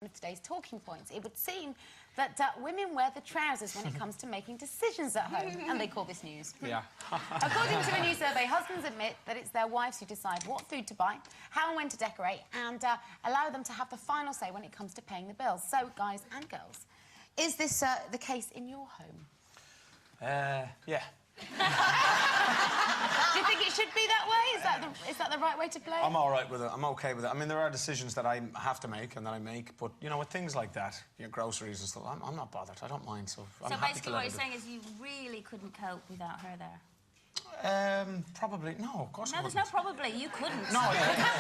Of today's talking points, it would seem that women wear the trousers when it comes to making decisions at home, and they call this news. Yeah. According to a new survey, husbands admit that it's their wives who decide what food to buy, how and when to decorate, and allow them to have the final say when it comes to paying the bills. So, guys and girls, is this the case in your home? Yeah. Do you think it should be that way? Is that the right way to play? I'm all right with it. I'm okay with it. I mean, there are decisions that I have to make and that I make, but, you know, with things like that, your groceries and stuff, I'm not bothered. I don't mind, so I'm happy basically to what you're saying is you really couldn't cope without her there? Probably. No, of course I No, there's wouldn't. no probably. You couldn't. No, I couldn't. No, of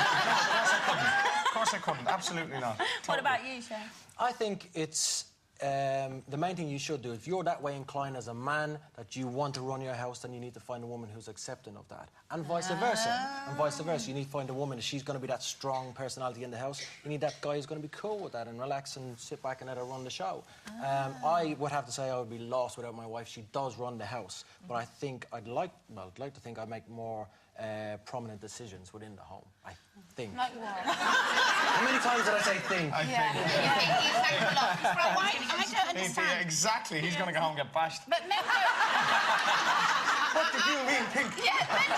course I couldn't. Of course I couldn't. Absolutely not. Totally. What about you, Shane? I think it's the main thing you should do. If you're that way inclined as a man that you want to run your house, then you need to find a woman who's accepting of that, and vice versa. And vice versa, you need to find a woman if she's going to be that strong personality in the house. You need that guy who's going to be cool with that and relax and sit back and let her run the show. I would have to say I would be lost without my wife. She does run the house, but I think I'd like to think I make more prominent decisions within the home. I think. Like what? How many times did I say think? I think. I don't understand. Yeah, exactly. He's going to go home and get bashed. But men What did you mean, think? Yeah, but no,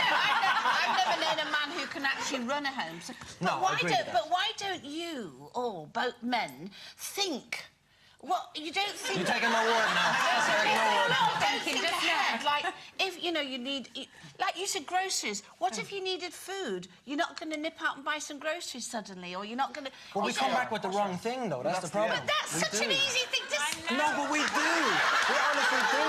I've never known a man who can actually run a home. So, No, I agree with that. But why don't you, or both men, think? What, you don't think... You're taking my word now. Don't think ahead. Like, if, you know, you need... Like you said, groceries. What if you needed food? You're not going to nip out and buy some groceries suddenly, or you're not going to... Well, we come back with the wrong thing, though. That's the problem. But that's such an easy thing to say. No, but we do. We honestly do.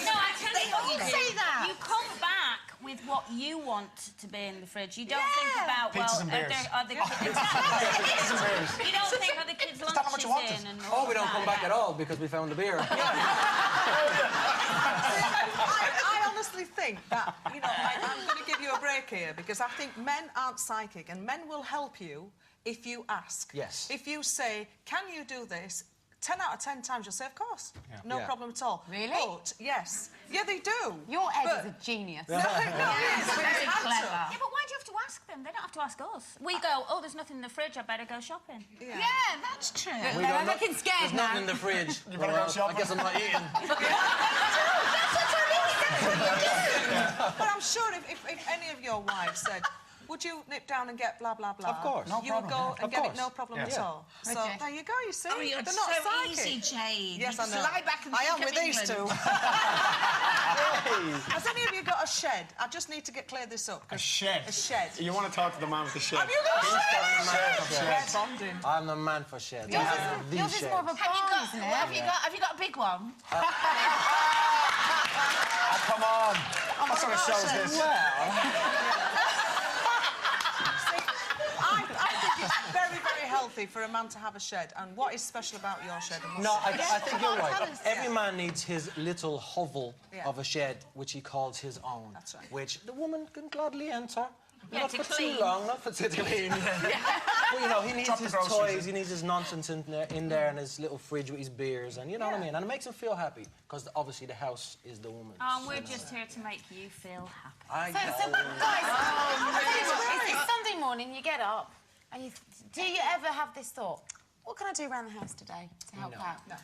No, I tell you what you do. Say that. You come back with what you want to be in the fridge. You don't think about, Pizzas and beers. are the kids... You don't think are the kids' that how much lunches you wanted? in and Oh, we don't come back at all because we found the beer. I honestly think that, you know, I'm going to give you a break here because I think men aren't psychic and men will help you if you ask. Yes. If you say, can you do this? 10 out of 10 times you'll say, of course. Yeah. No Yeah. problem at all. Really? But, yes. Yeah, they do. Your Ed But- is a genius. No, it is. Very clever. Yeah, but why do you have to ask them? They don't have to ask us. We go, oh, there's nothing in the fridge, I better go shopping. Yeah. Yeah, that's true. We They're don't know- looking scared There's now. nothing in the fridge. You better go shopping. I guess I'm not eating. But I'm sure if any of your wives said, would you nip down and get blah, blah, blah? Of course. No You would go and Of get course. it, no problem Yeah. at all. So, Okay. there you go, you see. Oh, you're They're so not psychic. easy, Jade. Yes, You I know. just lie back and I am think with of these England. two. Has any of you got a shed? I just need to clear this up. A shed. A shed. You want to talk to the man with the shed? Have you got a Shed. We're bonding. I'm the man for sheds. Yours I am the is more of a sheds. barn, isn't it? Have you got a big one? Oh, come on. What sort of show is this? I think it's very, very healthy for a man to have a shed. And what is special about your shed? No, I think you're tell right. us. Every man needs his little hovel Yeah. of a shed, which he calls his own. That's right. Which the woman can gladly enter. Yeah, Not to for clean. too long, not for too clean. But, you know, he needs Drop the his groceries toys, in. he needs his nonsense in there and his little fridge with his beers, and you know what I mean? And it makes him feel happy, because obviously the house is the woman's. And we're just here to make you feel happy. So guys, it's Sunday morning, you get up, and do you ever have this thought, what can I do around the house today to help out? No.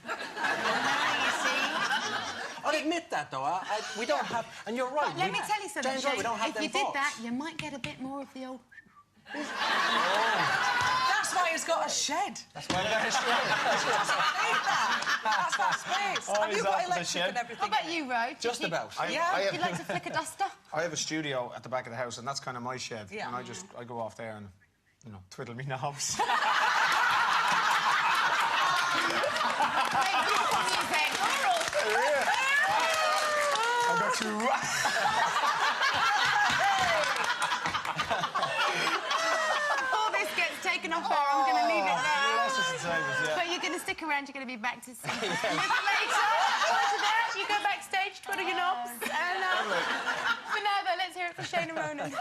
I'll admit that, though. We don't have... And you're right. Let me tell you something, James, right, we Shane. don't have If them you did thoughts. that, you might get a bit more of the old... That's why he's got a shed. That's why we got his That's that space. Have you he's got after the electric shed. and everything? What about you, Ro? Just about. Yeah. You'd like to flick a duster? I have a studio at the back of the house, and that's kind of my shed. Yeah. And I go off there and, you know, twiddle me knobs. Make beautiful music. I've got two... Before this gets taken off air, I'm going to leave it there. Yeah. But you're going to stick around, you're going to be back to see. A little later, after that, you go backstage, twiddle your knobs. And for now, though, let's hear it for Shane and Ronan.